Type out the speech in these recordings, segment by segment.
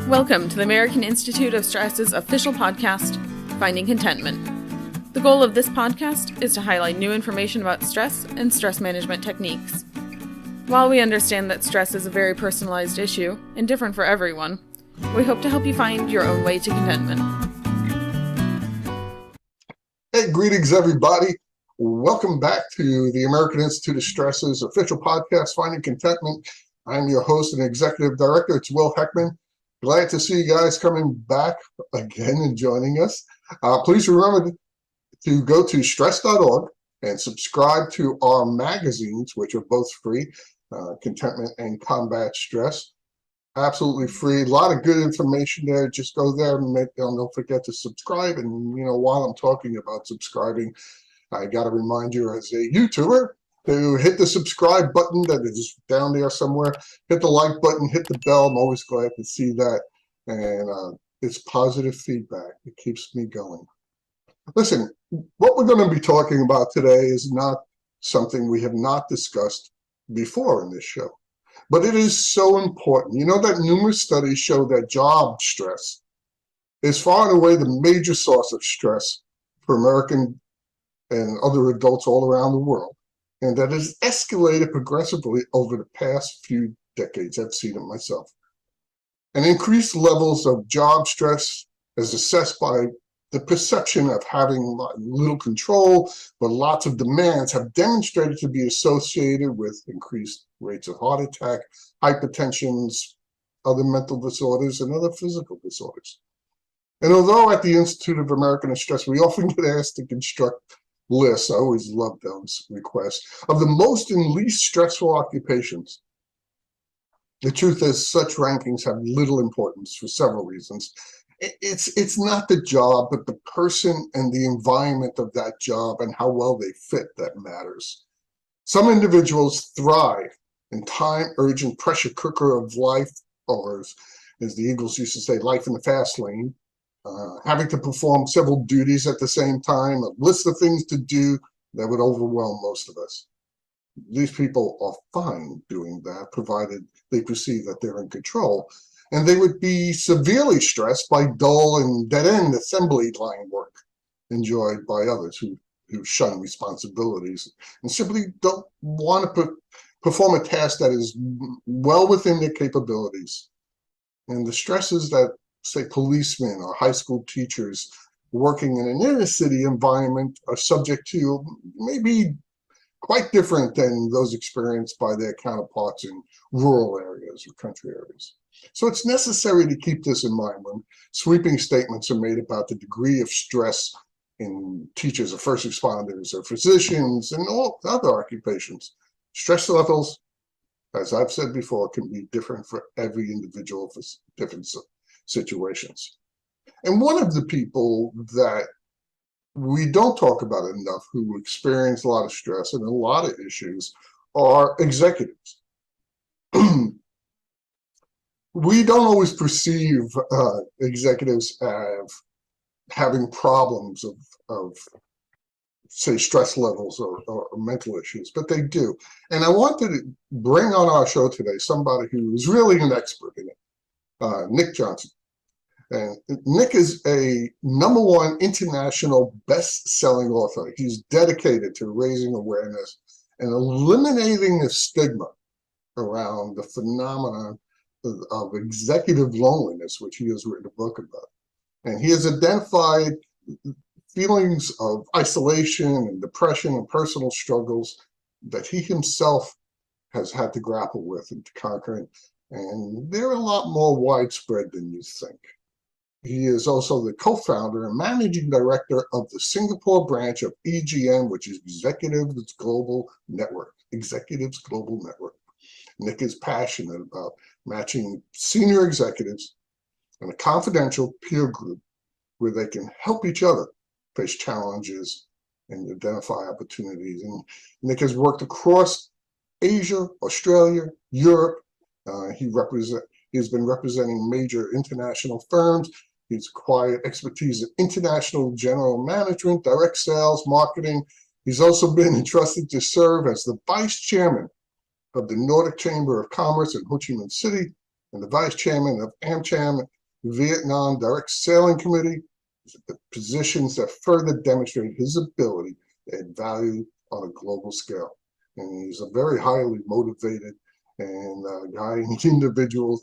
Welcome to the American Institute of Stress's official podcast, Finding Contentment. The goal of this podcast is to highlight new information about stress and stress management techniques. While we understand that stress is a very personalized issue and different for everyone, we hope to help you find your own way to contentment. Hey, greetings, everybody. Welcome back to the American Institute of Stress's official podcast, Finding Contentment. I'm your host and executive director. It's Will Heckman. Glad to see you guys coming back again and joining us. Please remember to go to stress.org and subscribe to our magazines, which are both free, Contentment and Combat Stress. Absolutely free. A lot of good information there. Just go there and don't forget to subscribe. And, while I'm talking about subscribing, I got to remind you as a YouTuber to hit the subscribe button that is down there somewhere. Hit the like button, hit the bell. I'm always glad to see that. And it's positive feedback. It keeps me going. Listen, what we're going to be talking about today is not something we have not discussed before in this show. But it is so important. You know that numerous studies show that job stress is far and away the major source of stress for American and other adults all around the world, and that has escalated progressively over the past few decades. I've seen it myself. And increased levels of job stress, as assessed by the perception of having little control, but lots of demands, have demonstrated to be associated with increased rates of heart attack, hypertension, other mental disorders, and other physical disorders. And although at the Institute of American Stress, we often get asked to construct lists, I always love those requests, of the most and least stressful occupations. The truth is, such rankings have little importance for several reasons. It's not the job, but the person and the environment of that job and how well they fit that matters. Some individuals thrive in time-urgent pressure cooker of life, or as the Eagles used to say, life in the fast lane, having to perform several duties at the same time, a list of things to do that would overwhelm most of us. These people are fine doing that, provided they perceive that they're in control. And they would be severely stressed by dull and dead-end assembly line work enjoyed by others who shun responsibilities and simply don't want to perform a task that is well within their capabilities. And the stresses that, say, policemen or high school teachers working in an inner city environment are subject to may be quite different than those experienced by their counterparts in rural areas or country areas. So it's necessary to keep this in mind when sweeping statements are made about the degree of stress in teachers or first responders or physicians and all other occupations. Stress levels, as I've said before, can be different for every individual for different situations. And one of the people that we don't talk about enough who experience a lot of stress and a lot of issues are executives. We don't always perceive executives as having problems of say, stress levels or mental issues, but they do. And I wanted to bring on our show today somebody who is really an expert in it, Nick Jonsson. And Nick is a #1 international best-selling author. He's dedicated to raising awareness and eliminating the stigma around the phenomenon of executive loneliness, which he has written a book about. And he has identified feelings of isolation and depression and personal struggles that he himself has had to grapple with and to conquer. And they're a lot more widespread than you think. He is also the co-founder and managing director of the Singapore branch of EGN, which is Executives Global Network. Executives Global Network. Nick is passionate about matching senior executives in a confidential peer group where they can help each other face challenges and identify opportunities. And Nick has worked across Asia, Australia, Europe. He has been representing major international firms. He's acquired expertise in international general management, direct sales, marketing. He's also been entrusted to serve as the vice chairman of the Nordic Chamber of Commerce in Ho Chi Minh City and the vice chairman of AmCham Vietnam Direct Sailing Committee, positions that further demonstrate his ability to add value on a global scale. And he's a very highly motivated and guy and individual.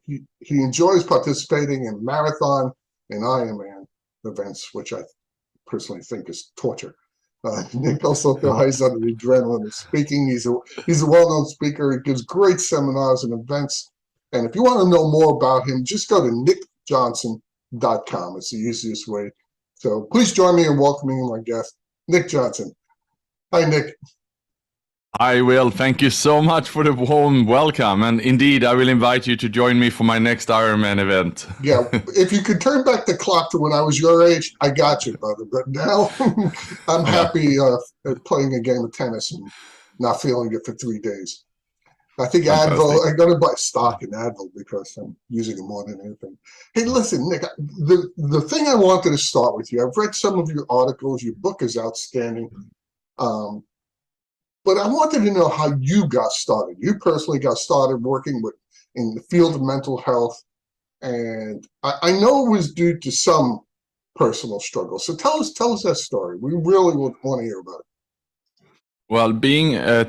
He enjoys participating in marathon and Ironman events, which I personally think is torture. Nick also thrives under the adrenaline of speaking. He's a well-known speaker. He gives great seminars and events. And if you want to know more about him, just go to nickjonsson.com. It's the easiest way. So please join me in welcoming my guest, Nick Jonsson. Hi, Nick. I will. Thank you so much for the warm welcome. And indeed, I will invite you to join me for my next Ironman event. Yeah, if you could turn back the clock to when I was your age, I got you, brother. But now I'm happy playing a game of tennis and not feeling it for 3 days. I think Advil, I'm going to buy stock in Advil because I'm using it more than anything. Hey, listen, Nick, the thing I wanted to start with you, I've read some of your articles. Your book is outstanding. But I wanted to know how you got started. You personally got started working in the field of mental health. And I know it was due to some personal struggle. So tell us that story. We really would want to hear about it. Well, being a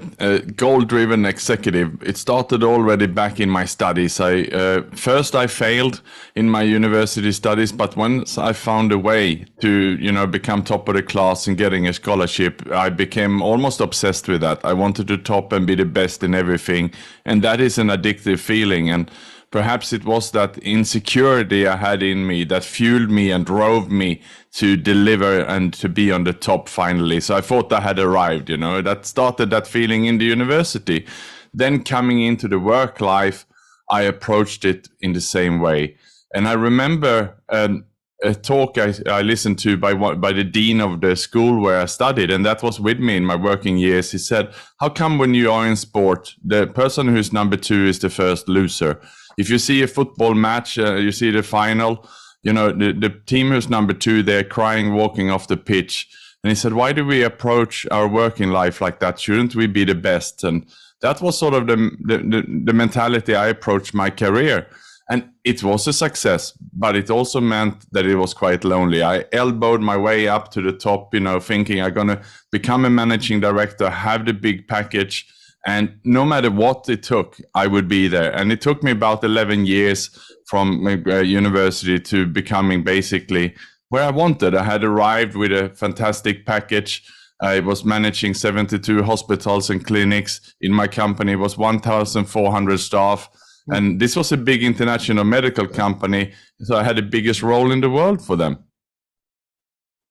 goal-driven executive, it started already back in my studies. First I failed in my university studies, but once I found a way to, become top of the class and getting a scholarship, I became almost obsessed with that. I wanted to top and be the best in everything, and that is an addictive feeling. And perhaps it was that insecurity I had in me that fueled me and drove me to deliver and to be on the top finally. So I thought I had arrived, that started that feeling in the university. Then coming into the work life, I approached it in the same way. And I remember a talk I listened to by the dean of the school where I studied, and that was with me in my working years. He said, how come when you are in sport, the person who's number 2 is the first loser? If you see a football match, you see the final, the team who's number 2, they're crying, walking off the pitch. And he said, why do we approach our working life like that? Shouldn't we be the best? And that was sort of the mentality I approached my career. And it was a success, but it also meant that it was quite lonely. I elbowed my way up to the top, thinking I'm going to become a managing director, have the big package. And no matter what it took, I would be there. And it took me about 11 years from university to becoming basically where I wanted. I had arrived with a fantastic package. I was managing 72 hospitals and clinics. In my company, it was 1,400 staff. And this was a big international medical company. So I had the biggest role in the world for them.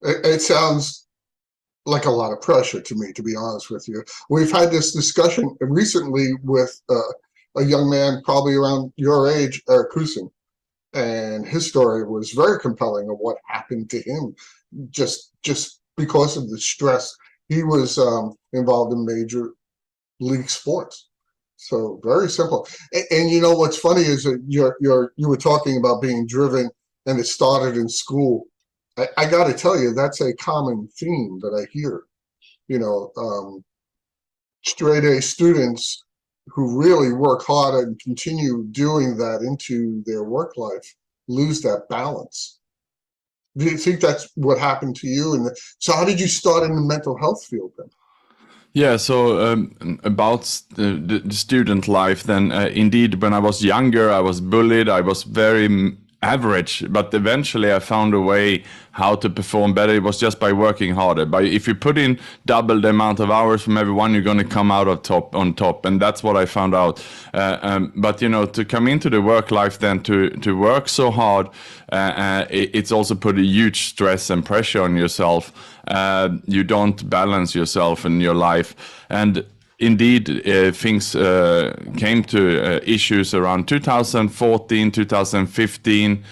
It sounds like a lot of pressure to me, to be honest with you. We've had this discussion recently with a young man probably around your age, Eric Kusin, and his story was very compelling of what happened to him just because of the stress. He was involved in major league sports. So very simple. And what's funny is that you were talking about being driven, and it started in school. I got to tell you, that's a common theme that I hear. Straight A students who really work hard and continue doing that into their work life lose that balance. Do you think that's what happened to you? And so how did you start in the mental health field then? Yeah, so about the student life then, indeed, when I was younger, I was bullied. I was very average, but eventually I found a way how to perform better. It was just by working harder. But if you put in double the amount of hours from everyone, you're going to come out on top. And that's what I found out. But to come into the work life then to work so hard, it's also put a huge stress and pressure on yourself. You don't balance yourself in your life. And indeed, things came to issues around 2014, 2015.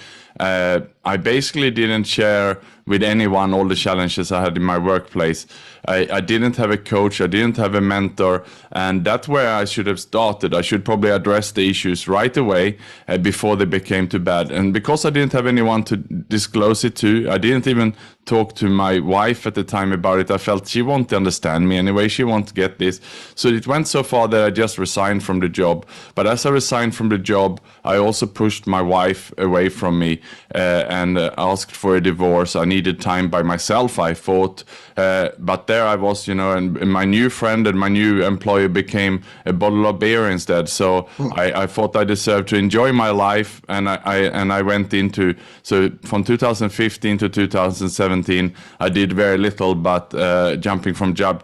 I basically didn't share with anyone all the challenges I had in my workplace. I didn't have a coach, I didn't have a mentor, and that's where I should have started. I should probably address the issues right away before they became too bad. And because I didn't have anyone to disclose it to, I didn't even talk to my wife at the time about it. I felt she won't understand me anyway, she won't get this. So it went so far that I just resigned from the job. But as I resigned from the job, I also pushed my wife away from me and asked for a divorce. I needed time by myself, I thought. But there I was, and my new friend and my new employer became a bottle of beer instead. So I thought I deserved to enjoy my life, and I went into, so from 2015 to 2017, I did very little but jumping from job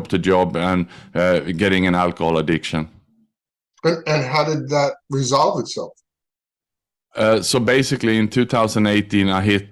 to job and getting an alcohol addiction. And how did that resolve itself? So basically in 2018, I hit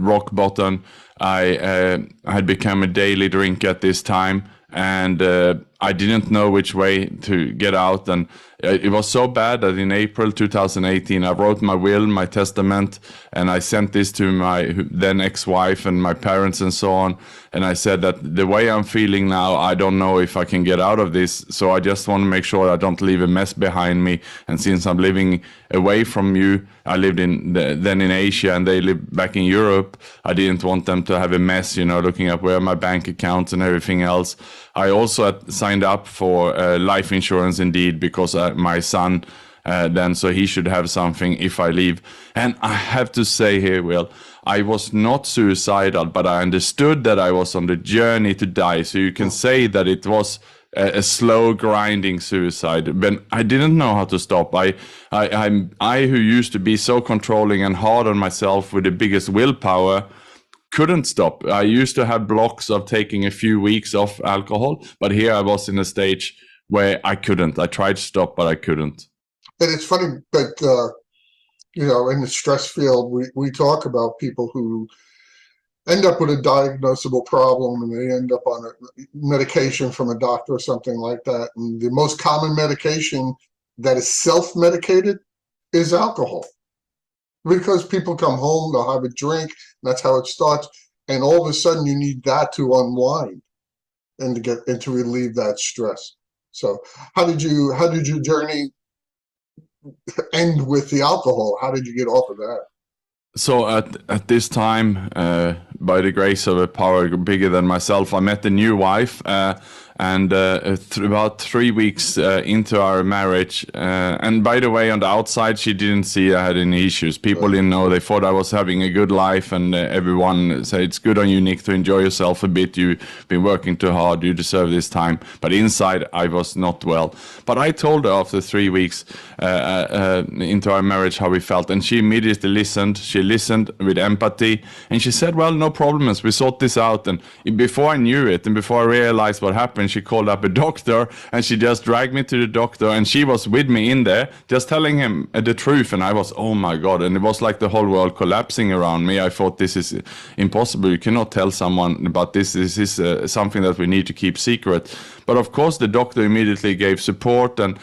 rock bottom. I had become a daily drinker at this time, and I didn't know which way to get out. And it was so bad that in April 2018, I wrote my will, my testament, and I sent this to my then ex-wife and my parents and so on. And I said that the way I'm feeling now, I don't know if I can get out of this. So I just want to make sure I don't leave a mess behind me. And since I'm living away from you, I lived then in Asia and they lived back in Europe. I didn't want them to have a mess, looking up where my bank accounts and everything else. I also had signed up for life insurance indeed, because my son then, so he should have something if I leave. And I have to say here, Will, I was not suicidal, but I understood that I was on the journey to die. So you can say that it was a slow grinding suicide, but I didn't know how to stop. I who used to be so controlling and hard on myself with the biggest willpower, couldn't stop. I used to have blocks of taking a few weeks off alcohol, but here I was in a stage where I couldn't. I tried to stop, but I couldn't. And it's funny that, in the stress field, we talk about people who end up with a diagnosable problem and they end up on a medication from a doctor or something like that. And the most common medication that is self-medicated is alcohol. Because people come home, they'll have a drink, and that's how it starts. And all of a sudden you need that to unwind and to relieve that stress. So how did your journey end with the alcohol? How did you get off of that? So at this time, by the grace of a power bigger than myself, I met a new wife, and about 3 weeks into our marriage, and by the way, on the outside, she didn't see I had any issues. People didn't know. They thought I was having a good life, and everyone said, it's good on you, Nick, to enjoy yourself a bit. You've been working too hard. You deserve this time. But inside, I was not well. But I told her after 3 weeks into our marriage how we felt, and she immediately listened. She listened with empathy, and she said, well, no problems. We sort this out. And before I knew it, and before I realized what happened, she called up a doctor, and she just dragged me to the doctor, and she was with me in there, just telling him the truth. And I was, oh my God. And it was like the whole world collapsing around me. I thought, this is impossible. You cannot tell someone about this. This is something that we need to keep secret. But of course, the doctor immediately gave support and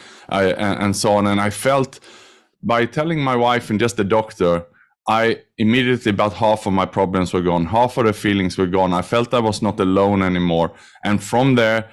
so on. And I felt, by telling my wife and just the doctor, I immediately, about half of my problems were gone. Half of the feelings were gone. I felt I was not alone anymore. And from there,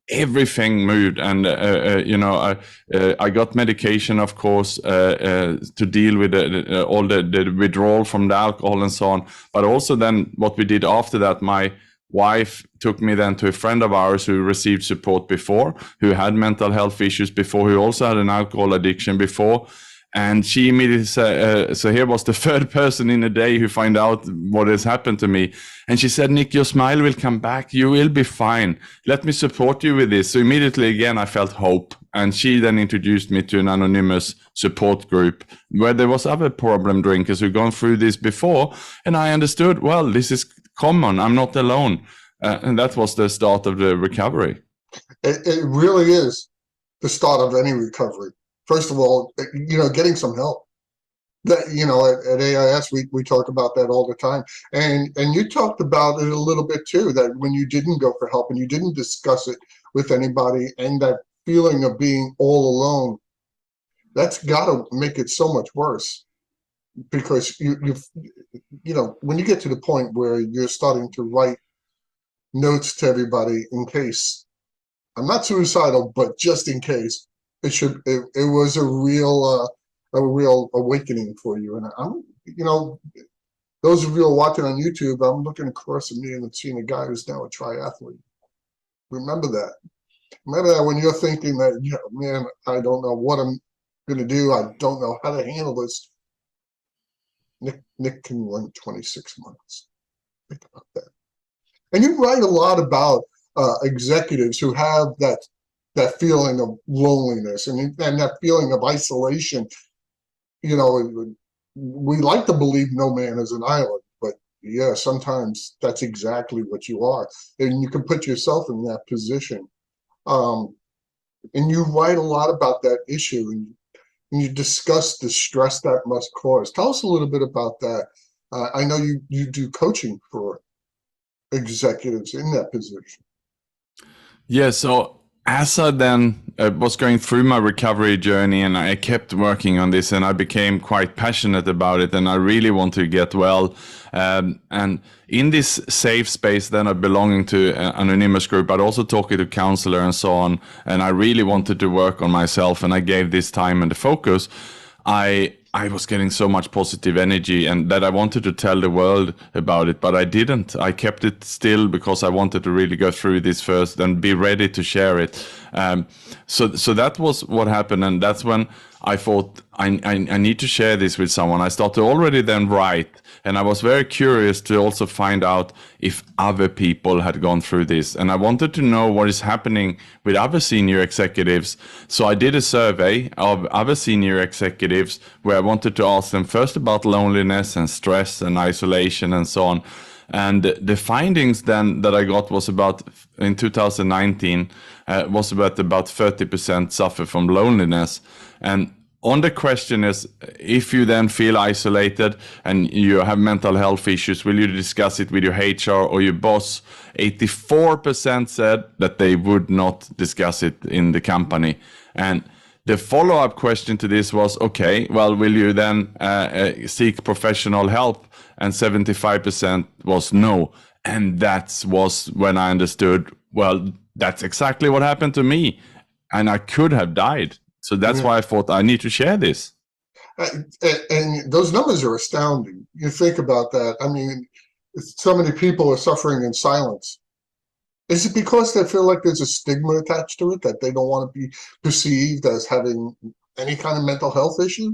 everything moved. And, I got medication, of course, to deal with all the withdrawal from the alcohol and so on. But also then what we did after that, my wife took me then to a friend of ours who received support before, who had mental health issues before, who also had an alcohol addiction before. And she immediately said, so here was the third person in a day who find out what has happened to me. And she said, Nick, your smile will come back. You will be fine. Let me support you with this. So immediately again, I felt hope. And she then introduced me to an anonymous support group where there was other problem drinkers who'd gone through this before. And I understood, well, this is common. I'm not alone. And that was the start of the recovery. It really is the start of any recovery. First of all, getting some help. That at AIS we talk about that all the time, and you talked about it a little bit too. That when you didn't go for help and you didn't discuss it with anybody, and that feeling of being all alone, that's got to make it so much worse. because when you get to the point where you're starting to write notes to everybody in case I'm not suicidal, but just in case, it was a real awakening for you. And I'm, those of you who are watching on YouTube, I'm looking across at me and seeing a guy who's now a triathlete. Remember that. Remember that when you're thinking that, man, I don't know what I'm going to do. I don't know how to handle this. Nick can run 26 months. Think about that. And you write a lot about executives who have that feeling of loneliness and that feeling of isolation. We like to believe no man is an island, but yeah, sometimes that's exactly what you are. And you can put yourself in that position. And you write a lot about that issue, and you discuss the stress that must cause. Tell us a little bit about that. I know you do coaching for executives in that position. Yeah, so as I then was going through my recovery journey, and I kept working on this, and I became quite passionate about it, and I really want to get well. And in this safe space, then I belonging to an anonymous group, but also talking to counselor and so on. And I really wanted to work on myself, and I gave this time and the focus. I was getting so much positive energy, and that I wanted to tell the world about it, but I didn't. I kept it still because I wanted to really go through this first and be ready to share it. So that was what happened, and that's when I thought I need to share this with someone. I started already then write, and I was very curious to also find out if other people had gone through this, and I wanted to know what is happening with other senior executives. So I did a survey of other senior executives where I wanted to ask them first about loneliness and stress and isolation and so on. And the findings then that I got was about, in 2019, was about 30% suffer from loneliness. And on the question is, if you then feel isolated and you have mental health issues, will you discuss it with your HR or your boss? 84% said that they would not discuss it in the company. And the follow-up question to this was, okay, well, will you then seek professional help? And 75% was no. And that was when I understood, well, that's exactly what happened to me. And I could have died. So that's why I thought I need to share this. And those numbers are astounding. You think about that. I mean, so many people are suffering in silence. Is it because they feel like there's a stigma attached to it, that they don't want to be perceived as having any kind of mental health issue?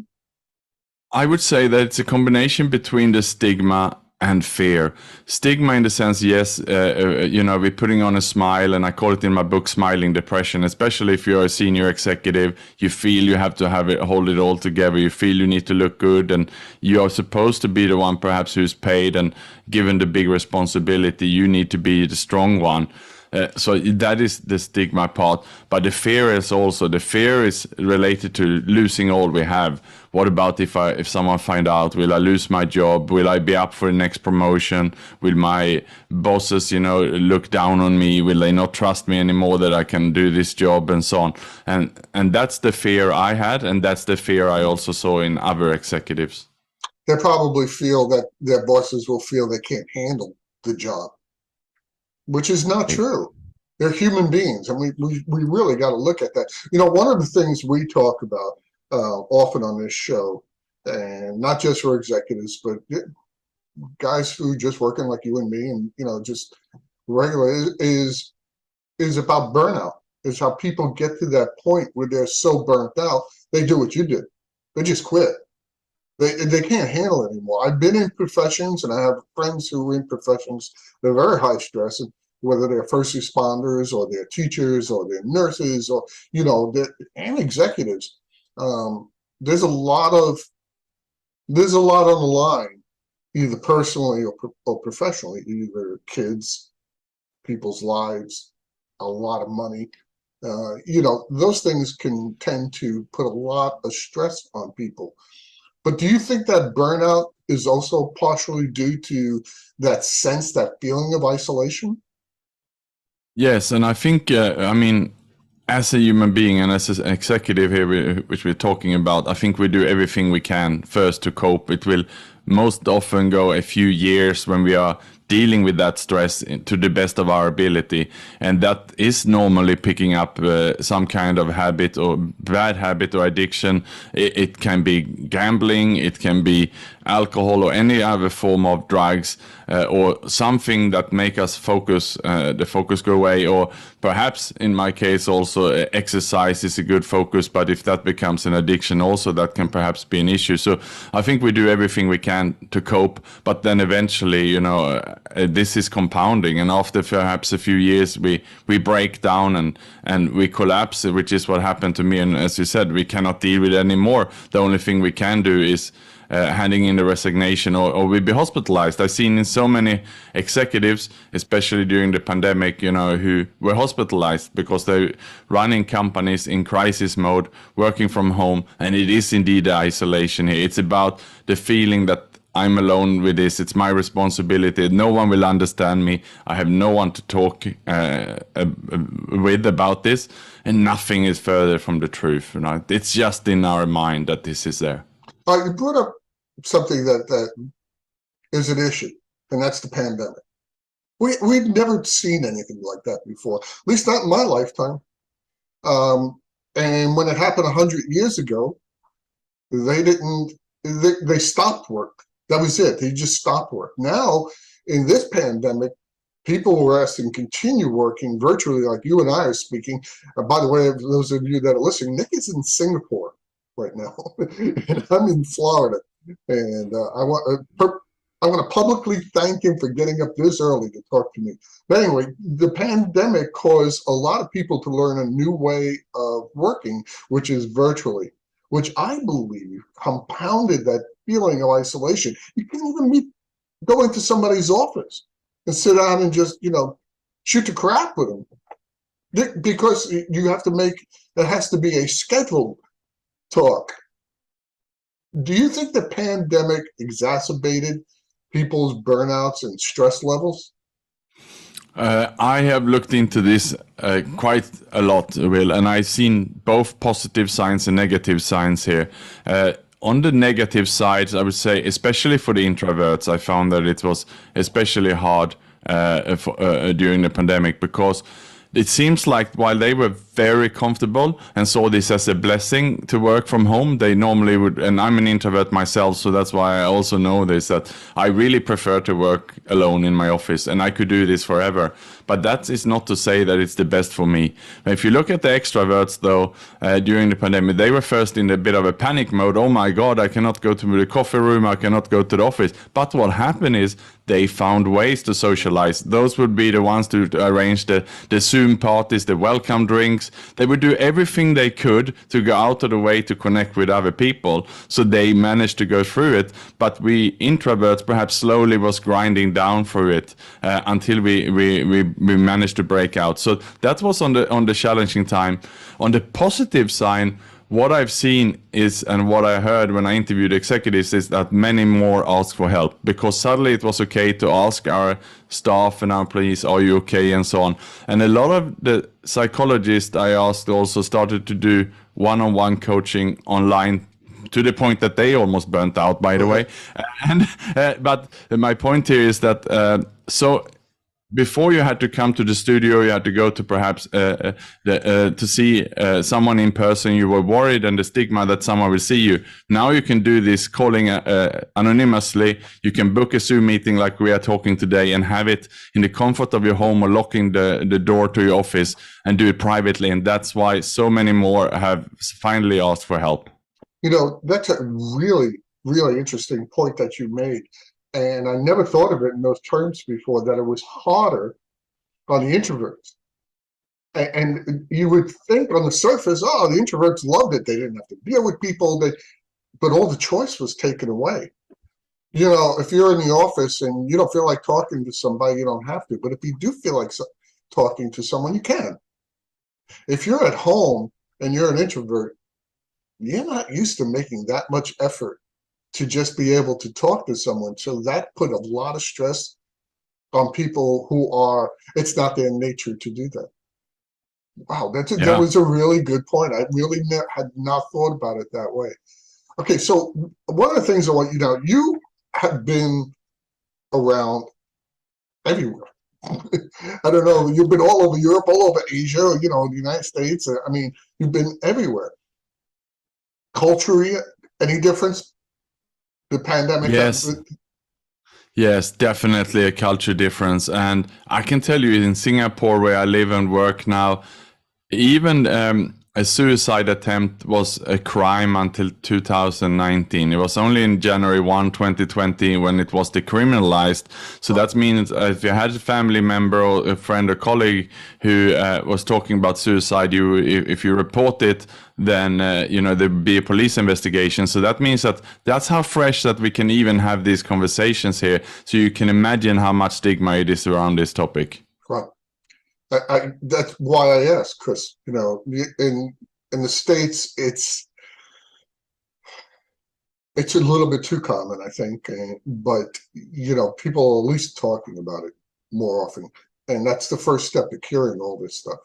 I would say that it's a combination between the stigma and fear. Stigma in the sense, yes, we're putting on a smile, and I call it in my book smiling depression, especially if you're a senior executive. You feel you have to hold it all together. You feel you need to look good, and you're supposed to be the one perhaps who's paid and given the big responsibility. You need to be the strong one. So that is the stigma part, but the fear is related to losing all we have. What about if someone find out? Will I lose my job? Will I be up for the next promotion? Will my bosses, look down on me? Will they not trust me anymore that I can do this job, and so on? And that's the fear I had, and that's the fear I also saw in other executives. They probably feel that their bosses will feel they can't handle the job, which is not true. They're human beings, and we really got to look at that. One of the things we talk about often on this show, and not just for executives, but guys who just working like you and me, and just regular, is about burnout. Is how people get to that point where they're so burnt out, they do what you did. They just quit. They can't handle it anymore. I've been in professions, and I have friends who are in professions that are very high stress, and whether they're first responders or they're teachers or they're nurses or and executives. There's a lot on the line, either personally or professionally. Either kids, people's lives, a lot of money. Those things can tend to put a lot of stress on people. But do you think that burnout is also partially due to that feeling of isolation? Yes, and I think, as a human being and as an executive here, which we're talking about, I think we do everything we can first to cope. It will most often go a few years when we are dealing with that stress to the best of our ability, and that is normally picking up some kind of habit or bad habit or addiction. It can be gambling, it can be alcohol or any other form of drugs, or something that make us focus, the focus go away, or perhaps in my case also exercise is a good focus, but if that becomes an addiction also, that can perhaps be an issue. So I think we do everything we can to cope, but then eventually, this is compounding, and after perhaps a few years we break down and we collapse, which is what happened to me. And as you said, we cannot deal with it anymore. The only thing we can do is handing in the resignation, or we'll be hospitalized. I've seen in so many executives, especially during the pandemic, who were hospitalized because they're running companies in crisis mode, working from home, and it is indeed the isolation here. It's about the feeling that I'm alone with this. It's my responsibility. No one will understand me. I have no one to talk with about this, and nothing is further from the truth. It's just in our mind that this is there. You brought up something that is an issue, and that's the pandemic. We've never seen anything like that before, at least not in my lifetime. And when it happened 100 years ago, they stopped work. That was it. They just stopped work. Now, in this pandemic, people were asked to continue working virtually, like you and I are speaking. By the way, those of you that are listening, Nick is in Singapore right now, and I'm in Florida. And I want to publicly thank him for getting up this early to talk to me. But anyway, the pandemic caused a lot of people to learn a new way of working, which is virtually, which I believe compounded that feeling of isolation. You can't even go into somebody's office and sit down and just, shoot the crap with them, because you have to it has to be a scheduled talk. Do you think the pandemic exacerbated people's burnouts and stress levels? I have looked into this quite a lot, Will, and I've seen both positive signs and negative signs here. On the negative side, I would say, especially for the introverts, I found that it was especially hard during the pandemic, because it seems like while they were very comfortable and saw this as a blessing to work from home, they normally would, and I'm an introvert myself, so that's why I also know this, that I really prefer to work alone in my office, and I could do this forever. But that is not to say that it's the best for me. If you look at the extroverts, though, during the pandemic, they were first in a bit of a panic mode. Oh my God, I cannot go to the coffee room, I cannot go to the office. But what happened is they found ways to socialize. Those would be the ones to arrange the Zoom parties, the welcome drinks. They would do everything they could to go out of the way to connect with other people. So they managed to go through it. But we introverts perhaps slowly was grinding down through it until we managed to break out. So that was on the challenging time. On the positive side, what I've seen is, and what I heard when I interviewed executives, is that many more ask for help, because suddenly it was okay to ask our staff and our employees, are you okay, and so on. And a lot of the psychologists I asked also started to do one-on-one coaching online, to the point that they almost burnt out, by the way. But my point here is that before you had to come to the studio, you had to go to perhaps to see someone in person. You were worried, and the stigma that someone will see you. Now you can do this calling anonymously. You can book a Zoom meeting like we are talking today and have it in the comfort of your home, or locking the door to your office, and do it privately. And that's why so many more have finally asked for help. That's a really, really interesting point that you made. And I never thought of it in those terms before, that it was harder on the introverts. And you would think on the surface, the introverts loved it. They didn't have to deal with people, but all the choice was taken away. If you're in the office and you don't feel like talking to somebody, you don't have to. But if you do feel like talking to someone, you can. If you're at home and you're an introvert, you're not used to making that much effort to just be able to talk to someone. So that put a lot of stress on people who it's not their nature to do that. Wow, that Yeah. was a really good point. I really had not thought about it that way. Okay, so one of the things I want you to know, you have been around everywhere. I don't know, you've been all over Europe, all over Asia, the United States. I mean, you've been everywhere. Culturally, any difference? The pandemic? Yes. Yes, definitely a culture difference. And I can tell you in Singapore, where I live and work now, even a suicide attempt was a crime until 2019. It was only in January 1, 2020 when it was decriminalized. So that means if you had a family member or a friend or colleague who was talking about suicide, if you report it, then there'd be a police investigation. So that means that's how fresh that we can even have these conversations here. So you can imagine how much stigma it is around this topic. Right. That's why I asked, Chris. In the States, it's a little bit too common, I think, but people are at least talking about it more often, and that's the first step to curing all this stuff.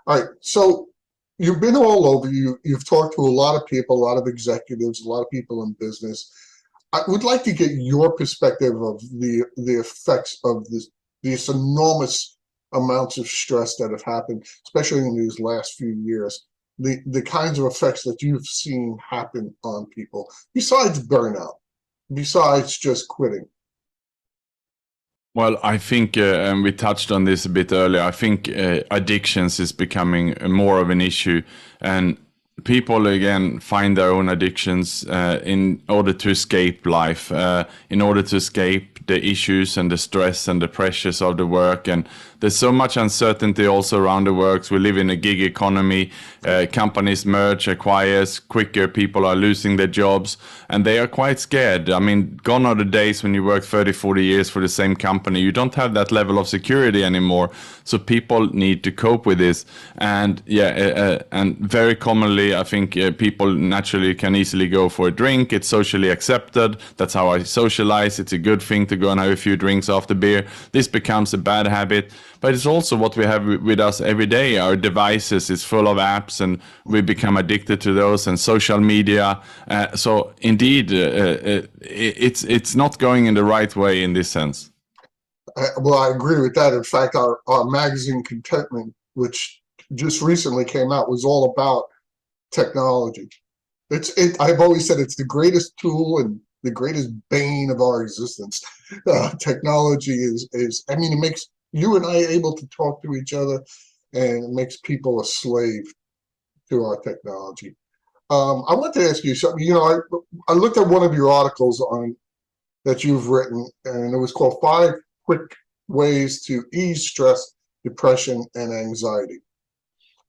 All right, so you've been all over. You've talked to a lot of people, a lot of executives, a lot of people in business. I would like to get your perspective of the effects of these enormous amounts of stress that have happened, especially in these last few years, the kinds of effects that you've seen happen on people, besides burnout, besides just quitting. Well, I think, and we touched on this a bit earlier, I think addictions is becoming more of an issue. And people, again, find their own addictions in order to escape life, in order to escape the issues and the stress and the pressures of the work. And there's so much uncertainty also around the works. We live in a gig economy. Companies merge, acquires quicker. People are losing their jobs and they are quite scared. I mean, gone are the days when you work 30, 40 years for the same company. You don't have that level of security anymore. So people need to cope with this. And and very commonly, I think people naturally can easily go for a drink. It's socially accepted. That's how I socialize. It's a good thing to go and have a few drinks after beer. This becomes a bad habit. But it's also what we have with us every day. Our devices is full of apps and we become addicted to those, and social media. So indeed, it's not going in the right way in this sense. Well, I agree with that. In fact, our magazine Contentment, which just recently came out, was all about technology. I've always said it's the greatest tool and the greatest bane of our existence. Technology is, I mean, it makes you and I able to talk to each other, and it makes people a slave to our technology. I want to ask you something. I looked at one of your articles that you've written, and it was called 5 Quick Ways to Ease Stress, Depression, and Anxiety.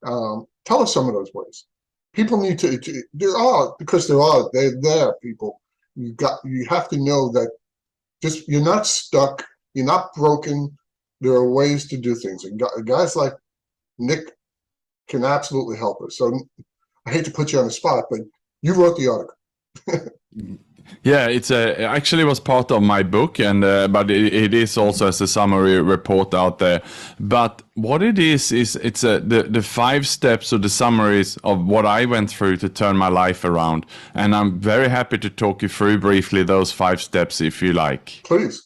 Tell us some of those ways. People need to, they're there, people. You have to know that you're not stuck, you're not broken. There are ways to do things. And guys like Nick can absolutely help us. So I hate to put you on the spot, but you wrote the article. Yeah, it actually was part of my book, and but it is also as a summary report out there. But what it is it's the 5 steps or the summaries of what I went through to turn my life around. And I'm very happy to talk you through briefly those 5 steps if you like. Please.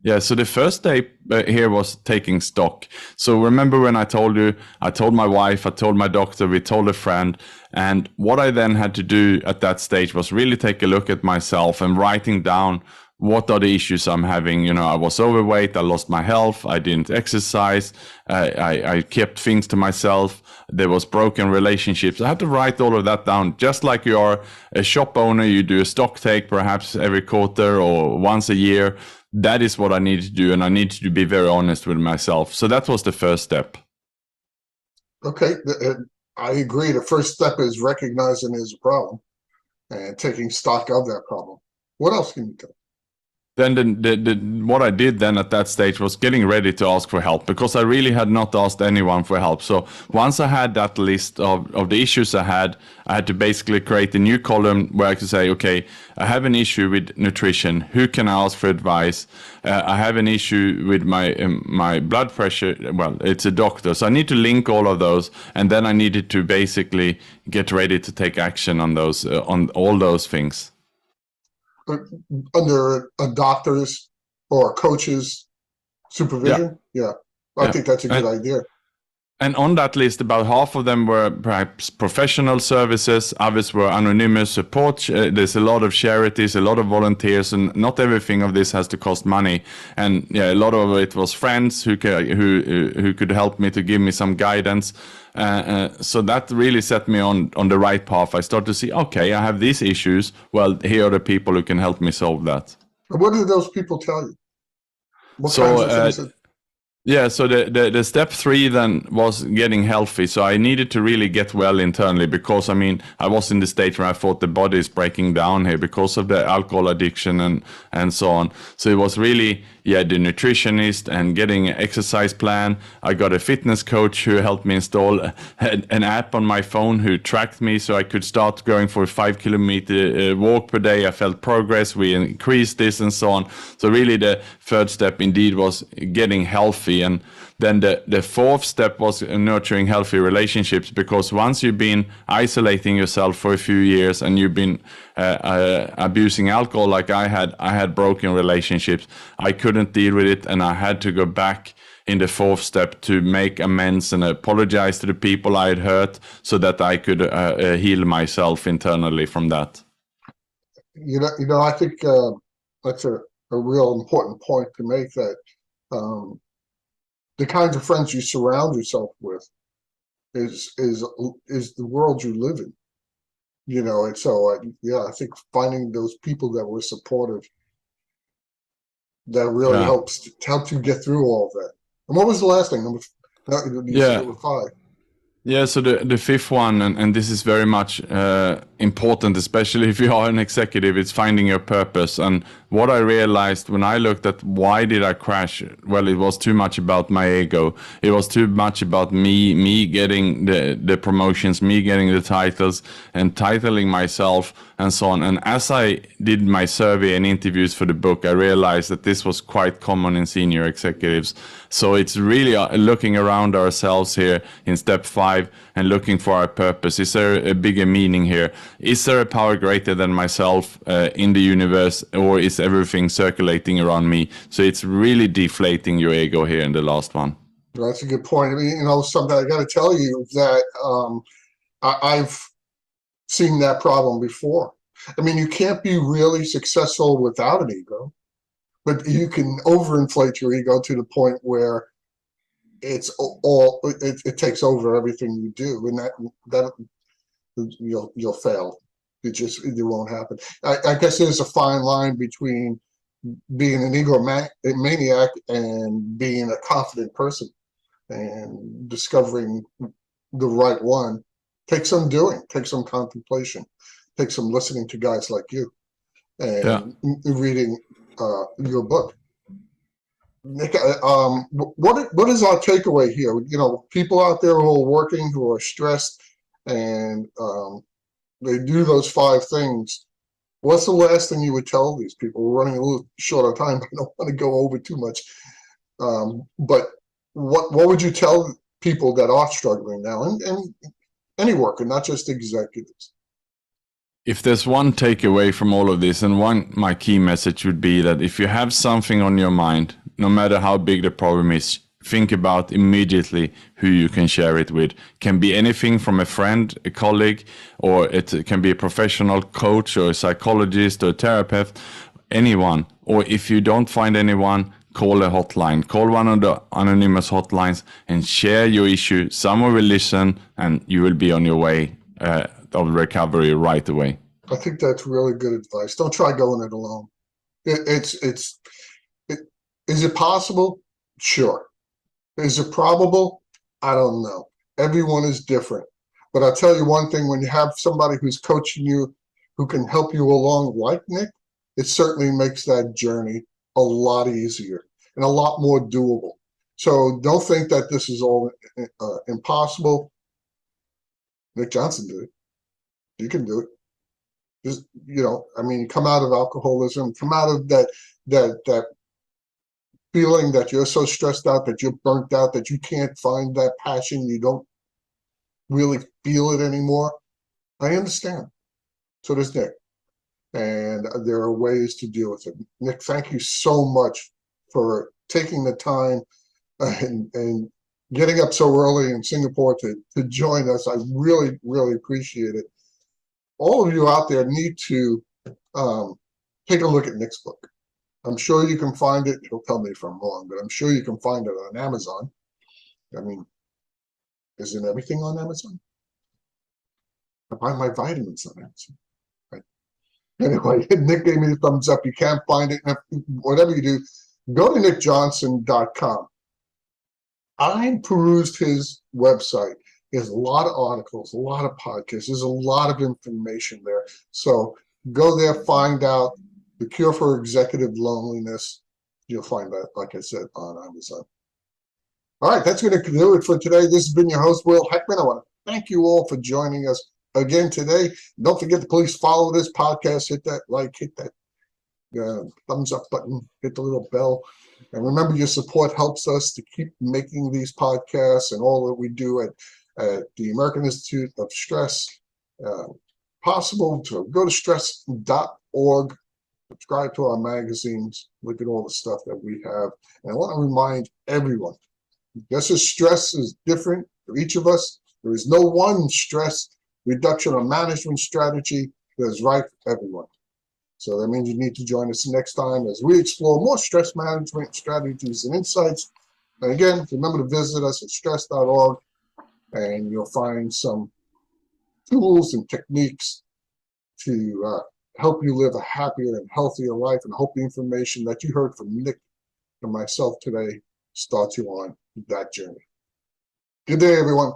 Yeah, so the first step here was taking stock. So remember when I told you, I told my wife, I told my doctor, we told a friend. And what I then had to do at that stage was really take a look at myself and writing down what are the issues I'm having. I was overweight, I lost my health, I didn't exercise, I kept things to myself, there was broken relationships. I had to write all of that down. Just like you are a shop owner, you do a stock take perhaps every quarter or once a year. That is what I needed to do, and I needed to be very honest with myself. So that was the first step. Okay, I agree. The first step is recognizing there's a problem and taking stock of that problem. What else can you do? then what I did then at that stage was getting ready to ask for help, because I really had not asked anyone for help. So once I had that list of the issues I had to basically create a new column where I could say, okay, I have an issue with nutrition. Who can I ask for advice? I have an issue with my blood pressure. Well, it's a doctor. So I need to link all of those. And then I needed to basically get ready to take action on those, on all those things. Under a doctor's or a coach's supervision? Yeah. I think that's a good idea. And on that list, about half of them were perhaps professional services, others were anonymous support. There's a lot of charities, a lot of volunteers, and not everything of this has to cost money. And yeah, a lot of it was friends who could help me, to give me some guidance. So that really set me on the right path. I started to see, okay, I have these issues. Well, here are the people who can help me solve that. What did those people tell you? What kinds of things? Yeah, so the step 3 then was getting healthy. So I needed to really get well internally, because I mean, I was in the state where I thought the body is breaking down here because of the alcohol addiction and so on. So it was really, the nutritionist and getting an exercise plan. I got a fitness coach who helped me install an app on my phone who tracked me, so I could start going for a 5-kilometer walk per day. I felt progress. We increased this and so on. So really the third step indeed was getting healthy. And then the fourth step was nurturing healthy relationships, because once you've been isolating yourself for a few years and you've been abusing alcohol like I had broken relationships. I couldn't deal with it, and I had to go back in the fourth step to make amends and apologize to the people I had hurt, so that I could heal myself internally from that. You know, I think that's a real important point to make, that the kinds of friends you surround yourself with is the world you live in. You know, and so I think finding those people that were supportive, that really helps you get through all of that. And what was the last thing? Number 5. Yeah, so the fifth one, and this is very much important, especially if you are an executive, it's finding your purpose. And what I realized when I looked at why did I crash, well, it was too much about my ego. It was too much about me getting the promotions, me getting the titles, and titling myself and so on. And as I did my survey and interviews for the book, I realized that this was quite common in senior executives. So it's really looking around ourselves here in step 5 and looking for our purpose. Is there a bigger meaning here? Is there a power greater than myself in the universe, or is everything circulating around me? So it's really deflating your ego here in the last one. That's a good point. I mean, you know, something I got to tell you that I've seen that problem before. I mean, you can't be really successful without an ego, but you can overinflate your ego to the point where it takes over everything you do, and that you'll fail. It won't happen. I guess there's a fine line between being an egomaniac and being a confident person, and discovering the right one takes some doing, takes some contemplation, takes some listening to guys like you, and reading your book. Nick, what is our takeaway here? You know, people out there who are working, who are stressed, and they do those 5 things. What's the last thing you would tell these people? We're running a little short on time. I don't want to go over too much. But what would you tell people that are struggling now, and any worker, not just executives? If there's one takeaway from all of this, and my key message would be that if you have something on your mind, no matter how big the problem is, think about immediately who you can share it with. Can be anything from a friend, a colleague, or it can be a professional coach or a psychologist or a therapist, anyone. Or if you don't find anyone, call a hotline. Call one of the anonymous hotlines and share your issue. Someone will listen, and you will be on your way of recovery right away. I think that's really good advice. Don't try going it alone. Is it possible? Sure. Is it probable? I don't know. Everyone is different. But I'll tell you one thing, when you have somebody who's coaching you, who can help you along like Nick, it certainly makes that journey a lot easier and a lot more doable. So don't think that this is all impossible. Nick Jonsson did it. You can do it. Just, I mean, come out of alcoholism, come out of that feeling that you're so stressed out, that you're burnt out, that you can't find that passion, you don't really feel it anymore. I understand. So does Nick. And there are ways to deal with it. Nick, thank you so much for taking the time and getting up so early in Singapore to join us. I really, really appreciate it. All of you out there need to take a look at Nick's book. I'm sure you can find it. He'll tell me if I'm wrong, but I'm sure you can find it on Amazon. I mean, isn't everything on Amazon? I buy my vitamins on Amazon. Right? Anyway, Nick gave me the thumbs up. You can't find it. Whatever you do, go to nickjonsson.com. I perused his website. There's a lot of articles, a lot of podcasts. There's a lot of information there. So go there, find out the cure for executive loneliness. You'll find that, like I said, on Amazon. All right, that's going to do it for today. This has been your host, Will Heckman. I want to thank you all for joining us again today. Don't forget to please follow this podcast. Hit that like, hit that thumbs up button, hit the little bell. And remember, your support helps us to keep making these podcasts and all that we do at the American Institute of Stress possible. To go to stress.org, subscribe to our magazines, look at all the stuff that we have. And I want to remind everyone, just as stress is different for each of us, there is no one stress reduction or management strategy that is right for everyone. So that means you need to join us next time as we explore more stress management strategies and insights. And again, remember to visit us at stress.org, and you'll find some tools and techniques to help you live a happier and healthier life. And I hope the information that you heard from Nick and myself today starts you on that journey. Good day, everyone.